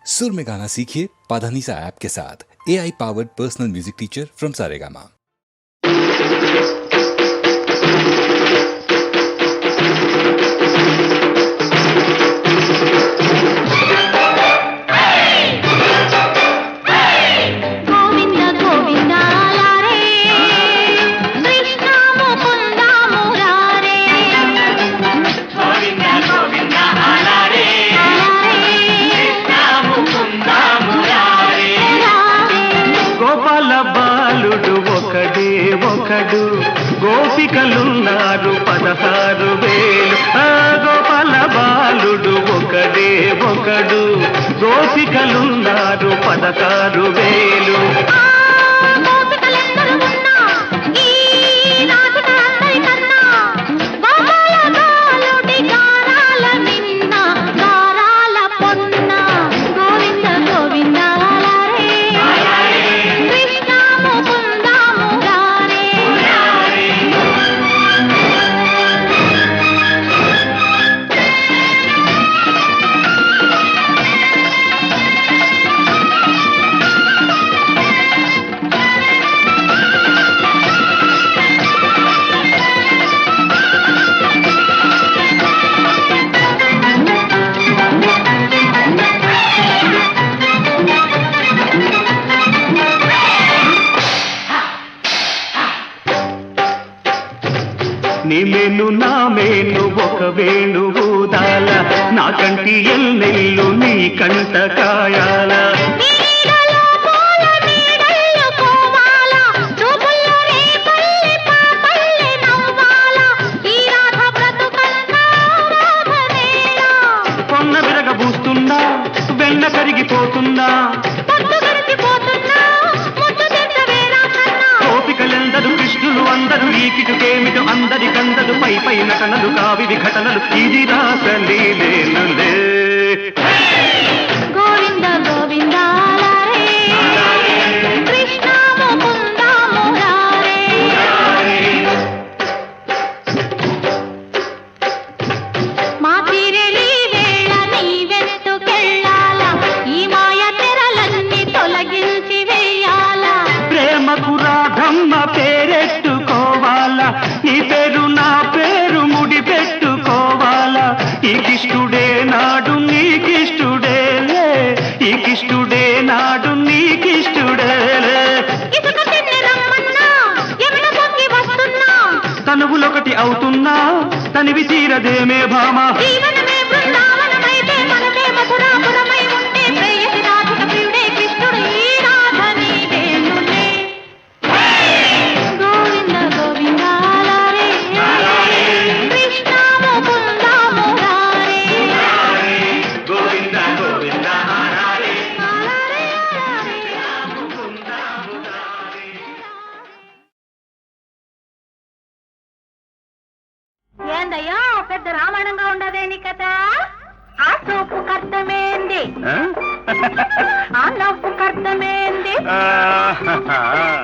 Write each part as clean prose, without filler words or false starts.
सुर में गाना सीखिए पाधानीसा ऐप के साथ। AI powered personal music teacher from Saregama. గోపికలున్నారు 16,000 గోపాల బాలుడు ఒకడే ఒకడు గోపికలున్నారు 16,000 నీమేను నామేను ఒక వేణువుదాల నా కంటి ఎల్లెల్లు నీ కంట కాయాల కొన్న విరగబూస్తుందా వెన్న కరిగిపోతుందా గోపికలెందరు కృష్ణులు అందరూ ఈకిటుకేమిటు అందరి కందరు పై పై నటనలు కావివి ఘటనలు ఇది రాసలీలేనులే గోవింద గోవింద కృష్ణ ముకుంద మురారే మా తీరెలి వేళ నీవెందుకెళ్ళాల ఈ మాయ తెరలన్నీ తొలగించి వేయాల ప్రేమకు రాధమ్మ పేరెట్టుకోవాలా నీ పేరు నా పేరు ముడి పెట్టుకోవాలా ఈ కిష్టుడే నాడు నీకిష్టుడేలే ఈ కిష్టుడే నాడు నీకిష్టుడేలే తనువులొకటి అవుతున్నా తనివి తీరదేమే భామ ఏందయ్యా పెద్ద రామాయణంగా ఉండదేని కదా ఆ సోపు కర్తమేంది ఆ నవ్వు కర్తమేంది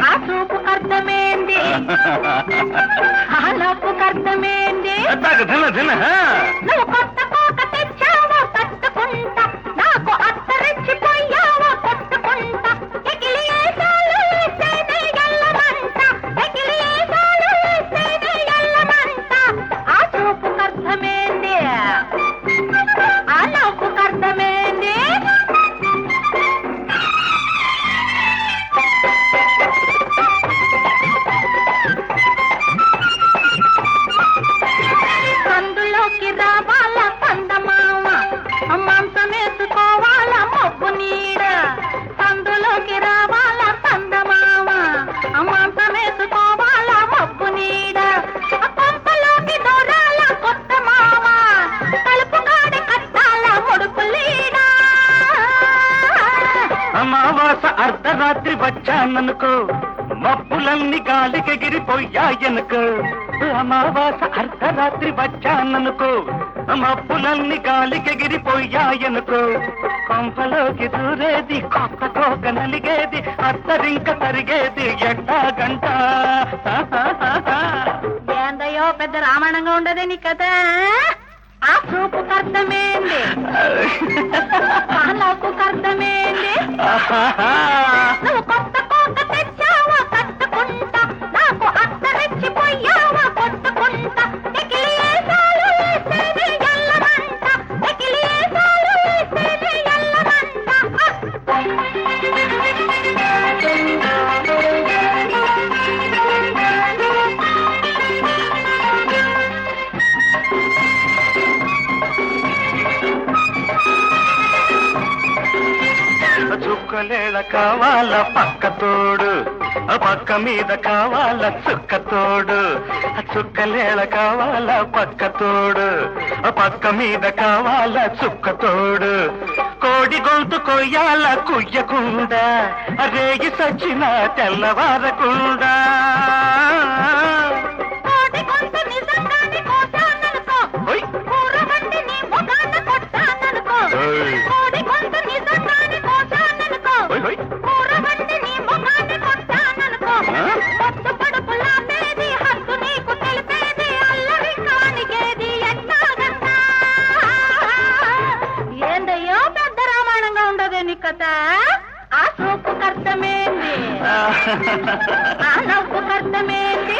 ఆ సోపు కర్తమేంది ఆ నవ్వు కర్తమేంది నువ్వు కొత్త కోక తెచ్చావో కట్టుకుంటా నాకు అత్తరెచ్చిపోయావో కొట్టుకుంటా ఎగిలి ఏసాలు ఇస్తేనే ఎల్లమంట ఎగిలి ఏసాలు ఇస్తేనే ఎల్లమంట ఆ సోపు కర్తమేంది ఆ నవ్వు కర్తమేంది అందులోకి రావాల పందమామ మాంసం వేసుకోవాల మొప్పు నీడ అందులోకి రావాల పందమామ మాంసం వేసుకోవాల మొప్పు నీడ పంపలోకి దూరాల కొత్త మామ తలుపు కాడ కట్టాల ముడుపు లీడ అమావాస అర్ధరాత్రి వచ్చాననుకో మబ్బులన్నీ గాలికెగిరిపోయాయనుకో అమావాస అర్ధరాత్రి వచ్చాననుకో మబ్బులన్నీ గాలికెగిరిపోయాయనుకో కొంపలోకి దూరేది కొత్త కోక నలిగేది అత్తరింక తరిగేది ఎట్టా గంట ఏందయ్యో పెద్ద రామాయణంగా ఉండదని కదా ఆ చూపుకు అర్థమేంది నాకు అర్థం నువ్వు కొత్త కోట తెచ్చావా కట్టుకుంటా, నాకు అత్త రెచ్చిపోయావా కొట్టుకుంటా, ఎకిలి ఏసాలు వేసేది ఎల్లమంట, ఎకిలి ఏసాలు వేసేది ఎల్లమంట. చుక్కలేళ కావాల పక్క తోడు, పక్క మీద కావాల చుక్క తోడు. చుక్కలేళ కావాల పక్క తోడు, పక్క మీద కావాల చుక్క తోడు. కోడి గొంతు కొయ్యాల కుయ్యకుండా, రేగి సచ్చిన తెల్లవారకుండా. కోడి గొంతు నిజంగానే కోసాననుకో, కూర వండి నీ ముఖాన కొట్టాననుకో. కోడి గొంతు నిజంగానే కోసాననుకో, కూర వండి నీ ముఖాన కొట్టాననుకో. పొట్టు పడుపులా మేది హద్దు నీకు తెలిపేది, అల్లరి కానికేది ఎట్లాగన్నా. ఏందయ్యో పెద్ద రామాయణంగా ఉండదే నీ కథ. ఆ సూపు కర్తమేంది, ఆ నవ్వు కర్తమేంది,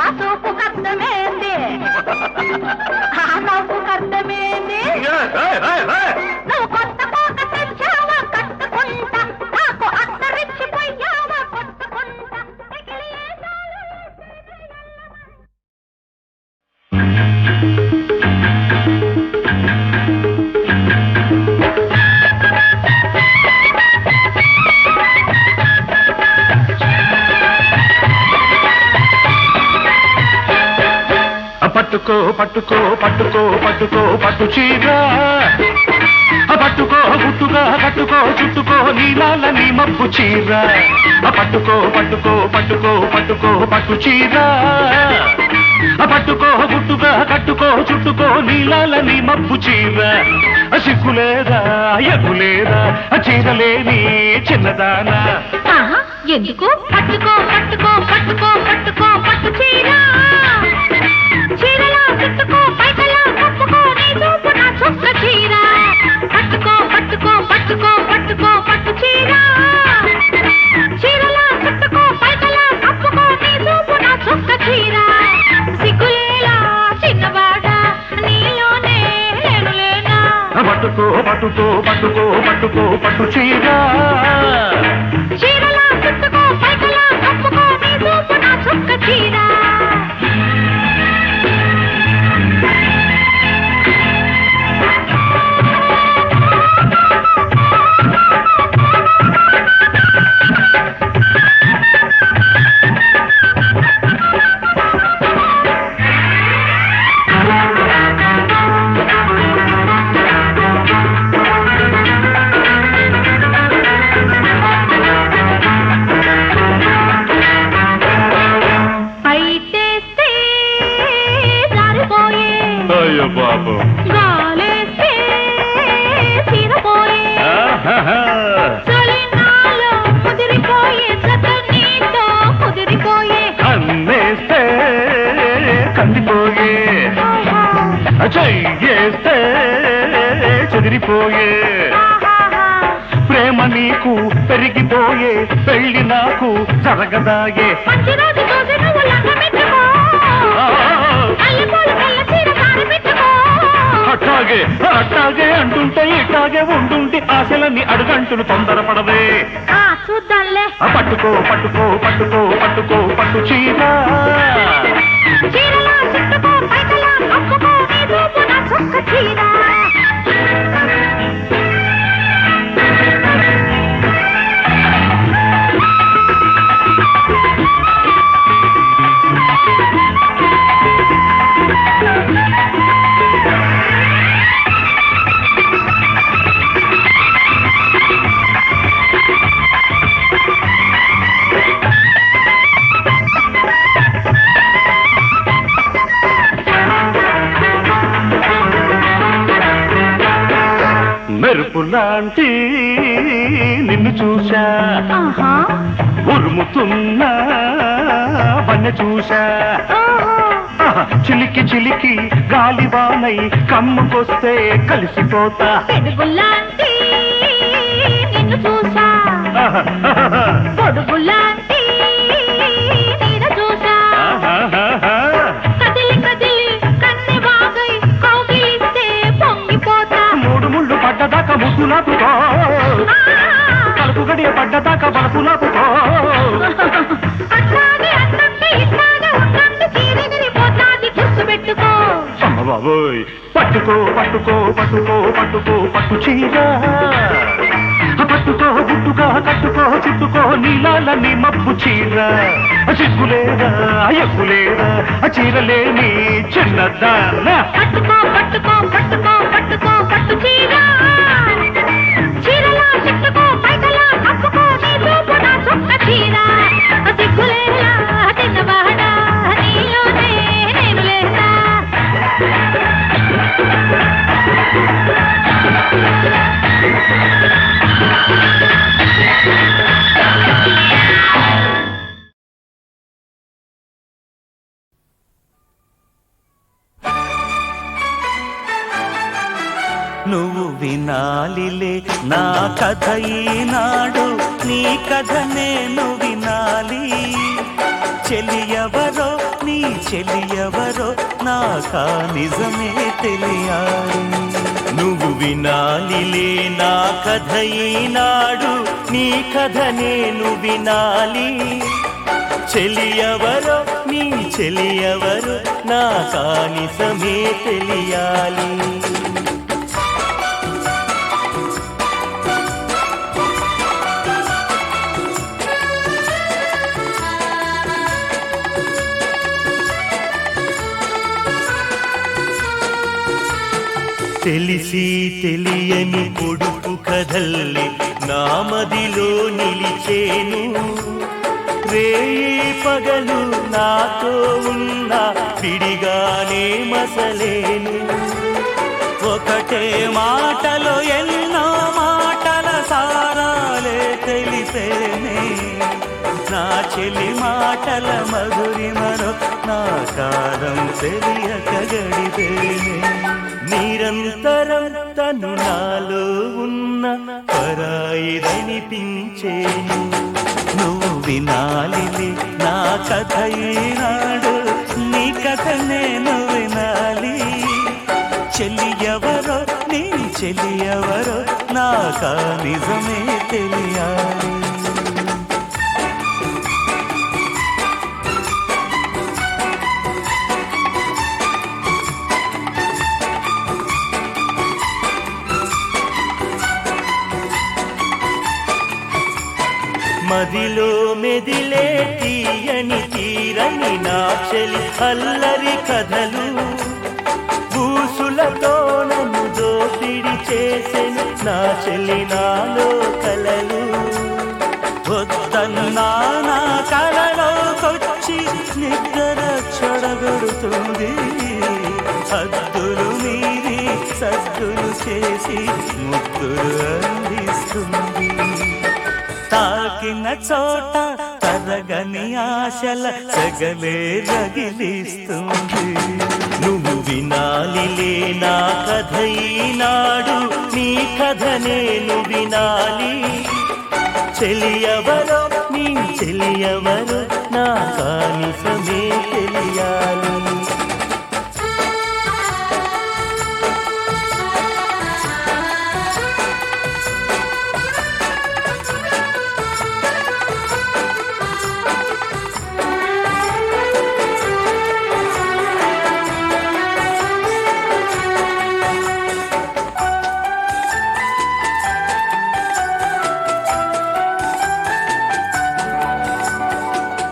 ఆ సూపు కర్తమేంది, ఆ నవ్వు కర్తమేంది. నువ్వు కొత్త కోట తెచ్చావా కట్టుకుంటా, నాకు అత్త రెచ్చిపోయావా కొట్టుకుంటా, ఎకిలి ఏసాలు పట్టుకో పట్టుకో పట్టుకో పట్టుకో పట్టు చీర, పట్టుకో గుట్టుగా కట్టుకో చుట్టుకో నీలాల నీ మబ్బు చీర. పట్టుకో పట్టుకో పట్టుకో పట్టుకో పట్టు చీర, పట్టుకో గుట్టుగా కట్టుకో చుట్టుకో నీలాల నీ మబ్బు చీర. సిగ్గులేదా ఎగ్గులేదా చీరలేని చిన్నదానా. ఎందుకు పట్టుకో పట్టుకో పట్టుకో పట్టుకో పట్టు చీర, చీరలా చుట్టుకో పైకలా కప్పుకో నీ చూపు నా చుక్క చీర. పట్టుకో పట్టుకో పట్టుకో పట్టుకో పట్టు చీర, చీరలా చుట్టుకో పైకలా కప్పుకో నీ చూపు నా చుక్క చీర. సిగ్గులేలా చిన్నవాడ నీలోనే లేనులేనా. పట్టుకో పట్టుకో పట్టుకో పట్టుకో పట్టు చీర, చీరలా చుట్టుకో పైకలా కప్పుకో నీ చూపు నా చుక్క చీర. పైటేస్తే జారిపోయే, అయ్యో బాబు గాలేస్తే తీరపోయే, చలినాలో ముదిరిపోయే జత నీతో కుదిరిపోయే. అన్నేస్తే కందిపోయే, చెయ్యేస్తే చెదిరిపోయే. ప్రేమ నీకు పెరిగిపోయే, పెళ్లి నాకు జరగదాయే. మంచి రోజు చూసి నువ్వు లంగమెట్టుకో, అల్లిపోలు కళ్ళ చీర కారి పెట్టుకో. అట్టాగే అట్టాగే అంటుంటే ఇట్టాగే ఉంటుంటే ఆశలన్నీ అడుగంటును తొందరపడవే. చూద్దాంలే. పట్టుకో పట్టుకో పట్టుకో పట్టుకో పట్టు చీర, చీరలా చుట్టుకో పైకలా కప్పుకో నీ చూపు నా చుక్క చీర. మెరుపులాంటి నిన్ను చూశా, ఉరుముతున్నా వన్నె చూశా. చిలికి చిలికి గాలివానై కమ్ముకొస్తే కలిసిపోతా. పెరుగులాంటి పొడుగులాంటి నీడ చూసా కదిలి కదిలి కన్నె వాగై కౌగిలిస్తే పొంగిపోతా మూడు ముళ్ళు పడ్డదాకా ముసులాపుకో కలుపు గడియ పడ్డదాకా బలపులాపుకో అట్లాగే అట్లంటే ఇట్లాగే ఉండండి చీరగిరిపోతాది గుర్తుపెట్టుకో అమ్మ బాబోయ్ పట్టుకో పట్టుకో పట్టుకో పట్టుకో పట్టు చీర పట్టుకో గుట్టుగా కట్టుకో చుట్టుకో నీలాలని మబ్బు చీర సిగ్గులేదా ఎగ్గులేదా చీరలేని చిన్నదాన్న పట్టుకో పట్టుకో పట్టుకో పట్టుకో పట్టు చీర చీరలా చిట్టుకో పైకలా కప్పుకో నీ చూపు నా చొక్క చీర సిగ్గులేలా చిన్నవాడా నీలోనే నేను లేదా నువ్వు వినాలిలే నా కథ ఈనాడు నీ కథ నేను వినాలి చెలియవరో నీ చెలియవరో నాకా నిజమే తెలియాలి నువ్వు వినాలిలే నా కథ ఈనాడు నీ కథ నేను వినాలి చెలియవరో నీ చెలియవరో నాకా నిజమే తెలియాలి తెలిసి తెలియని పొడుపు కథల్లి నామదిలో నిలిచేను రేయి పగలు నాతో ఉన్న విడిగానే మసలేను ఒకటే మాటలో ఎన్నో మాటల సారాలే తెలిసేనే నా చెలి మాటల మధురిమరో నా కాలం తెలియక గడిపేనే నిరంతరం తను నాలో ఉన్న పరాయిదనిపించేను నువ్వు వినాలిలే నా కథ ఈనాడు నీ కథ నేను వినాలి చెలియవరో నీ చెలియవరో నాకా నిజమే తెలియాలి మదిలో మెదిలే తీయని తీరని నా చెలి అల్లరి కథలు బూసులతో నన్ను దోపిడి చేసెను నా చెలి నాలో కలలు వద్దన్నా నా కలలోకొచ్చి నిద్ర చెడగొడుతుంది హద్దులు మీరి సద్దులు చేసి ముద్దులు అందిస్తుంది తాకిన చోట తరగని ఆశల సగలే రగిలిస్తుంది నువ్వు వినాలిలే నా కథ ఈనాడు నీ కథ నేను వినాలి చెలియవరో నీ చెలియవరో నా కానిసమే తెలియాలి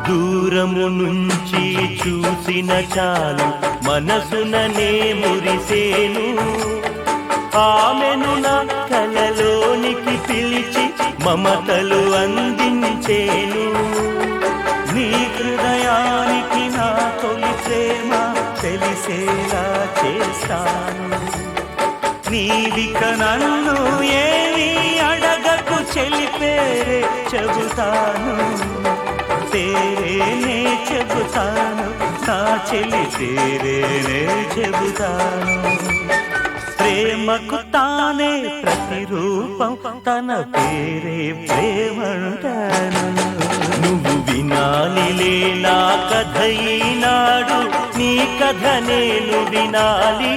దూరము నుంచి చూసిన చాలు మనసుననే మురిసేను ఆమెను నా కలలోనికి పిలిచి మమతలు అందించేను నీ హృదయానికి నా తొలి ప్రేమ తెలిసేలా చేస్తాను నీవిక నన్ను ఏమీ అడగకు చెలిపేరే చెబుతాను తేరేనే చెబుతాను నా చెల్లి తేరేనే చెబుతాను ప్రేమకు తానే ప్రతిరూపం, తన పేరే ప్రేమంటాను. నువ్వు వినాలిలే నా కథ ఈనాడు, నీ కథ నేను వినాలి.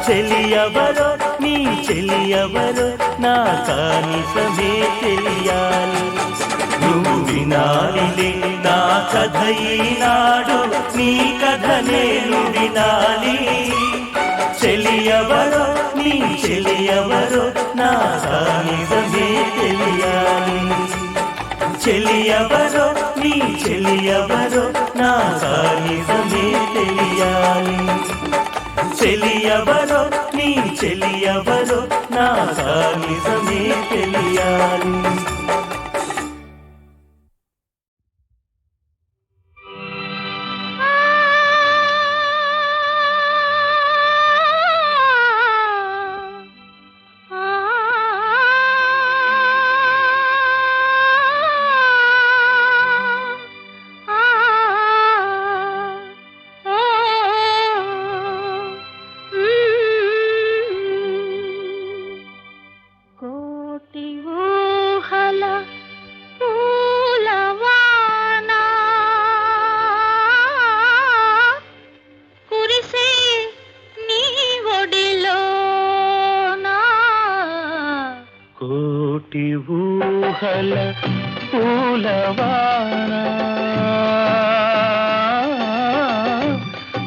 చెలియవరో నీ చెలియవరో నా కానిసమే తెలియాలి. నువ్వు వినాలిలే నా కథ ఈనాడు, నీ కథ నేను వినాలి. చెలియవరో నీ చెలియవరో నా కానిసమే తెలియాలి. చెలియవరో నీ చెలియవరో నా కానిసమే తెలియాలి. చెలియవరో నీ చెలియవరో నా నిజమే తెలియాలి. ఊహల పూలవాన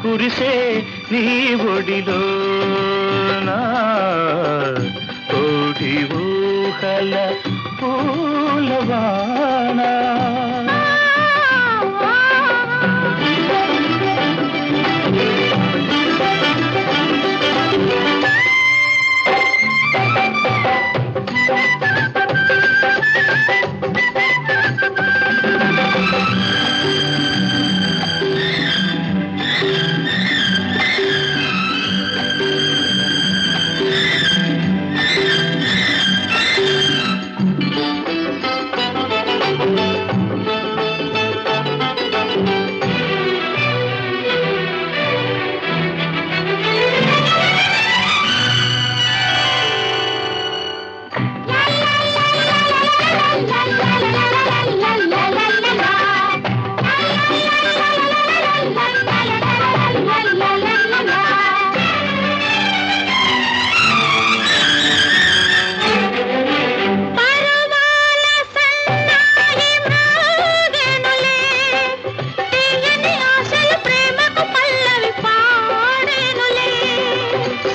కురిసే నీ ఒడిలోనా, కోటి ఊహల పూలవాన.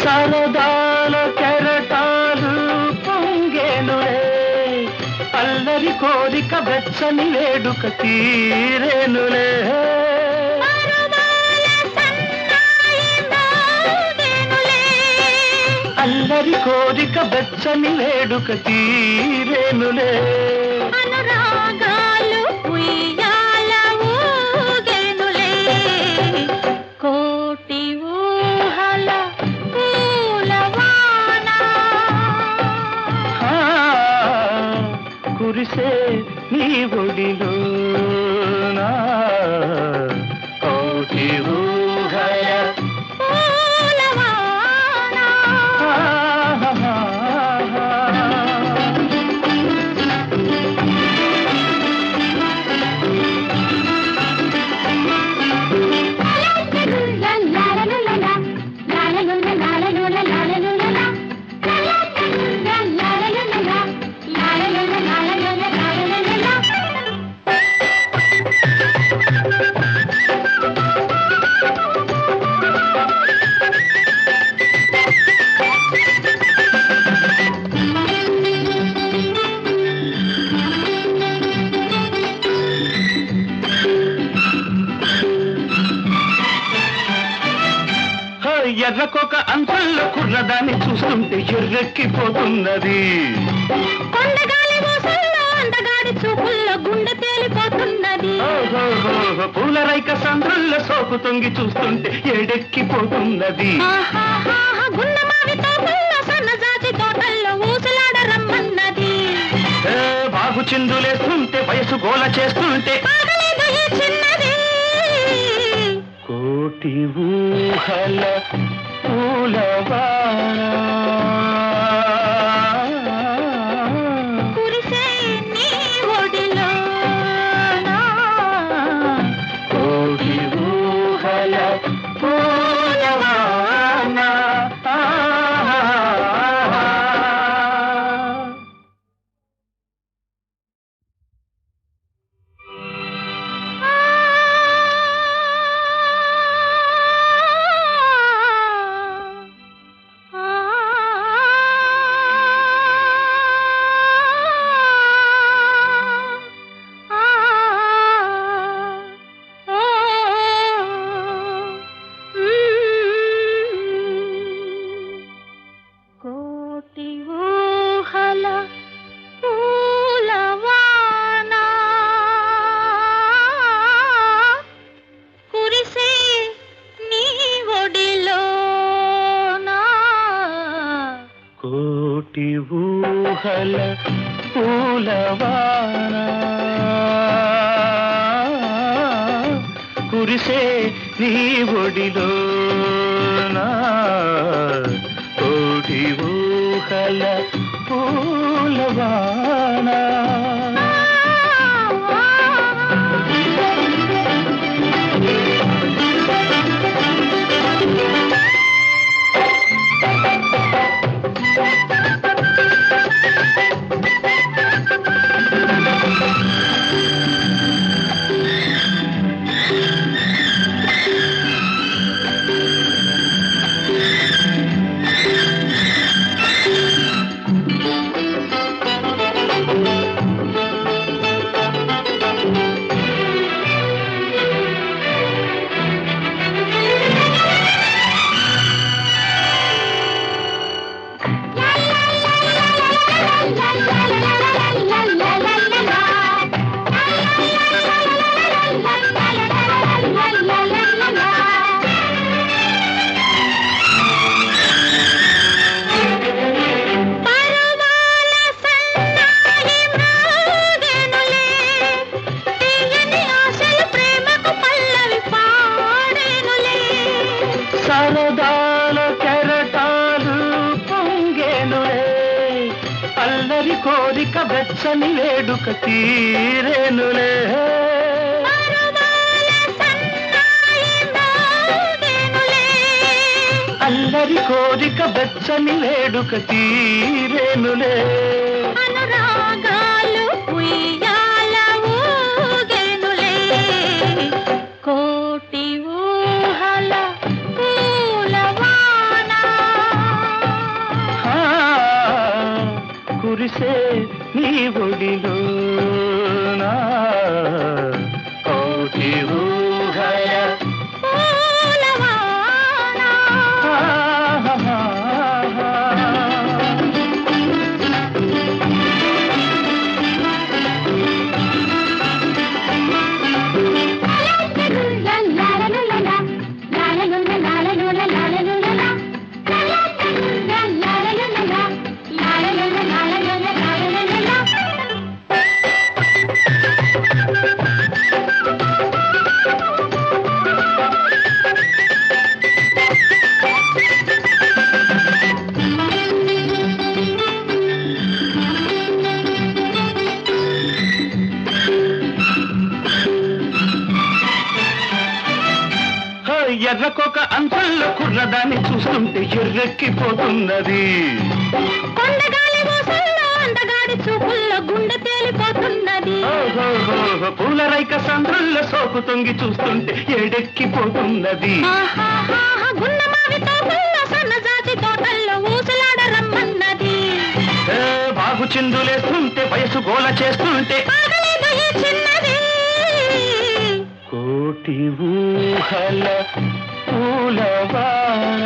సరదాల కెరటాలు పొంగేనులే, అల్లరి కోరిక వెచ్చని వేడుక తీరేనులే. అల్లరి కోరిక వెచ్చని వేడుక తీరేనులే. అనురాగాలు ఉయ్యాల ఊగెనులే, కోటి ఊహల పూలవాన. కురిసే నీ ఒడిలోనా, కోటి ఊహల పూలవాన. ఎర్రకొక అంతల్లో కుర్రదాన్ని చూస్తుంటే ఎర్రెక్కిపోతున్నది. కొండగాలి ఊసల్లో అందగాడి చూపుల్లో గుండె తేలిపోతున్నది. పూల రైక సంద్రుల్లో సోకు తొంగి చూస్తుంటే ఏడెక్కిపోతున్నది. గున్నమావి తోటల్లో సన్నజాజి తోటల్లో ఊసలాడ రమ్మన్నది. బాగు చిందులేస్తుంటే వయసు గోల చేస్తుంటే చిన్నది. కోటి ఊహల పూలవాన ఊహల పూలవాన కురిసే నీ ఒడిలోనా కోటి ఊహల పూలవాన సరదాల కెరటాలు పొంగేనులే అల్లరి కోరిక వెచ్చని వేడుక తీరేనులే అల్లరి కోరిక వెచ్చని వేడుక తీరేనులే అనురాగాలు ఉయ్యాల ఊగెనులే కోటి ఊహల పూలవాన కురిసే నీ ఒడిలోనా కోటి ఊహల పూలవాన ఎర్రకొక అంతల్లో కుర్రదాన్ని చూస్తుంటే ఎర్రెక్కిపోతున్నది కొండగాలి ఊసల్లో అందగాడి చూపుల్లో గుండె తేలిపోతున్నది పూల రైక సంద్రుల్లో సోకు తొంగి చూస్తుంటే ఏడెక్కిపోతున్నది గున్నమావి తోటల్లో సన్నజాతి తోటల్లో ఊసలాడ రమ్మన్నది బాగు చిందులేస్తుంటే వయసు గోల చేస్తుంటే ఆగలేదు ఈ చిన్నది కోటి ఊహల పూలవాన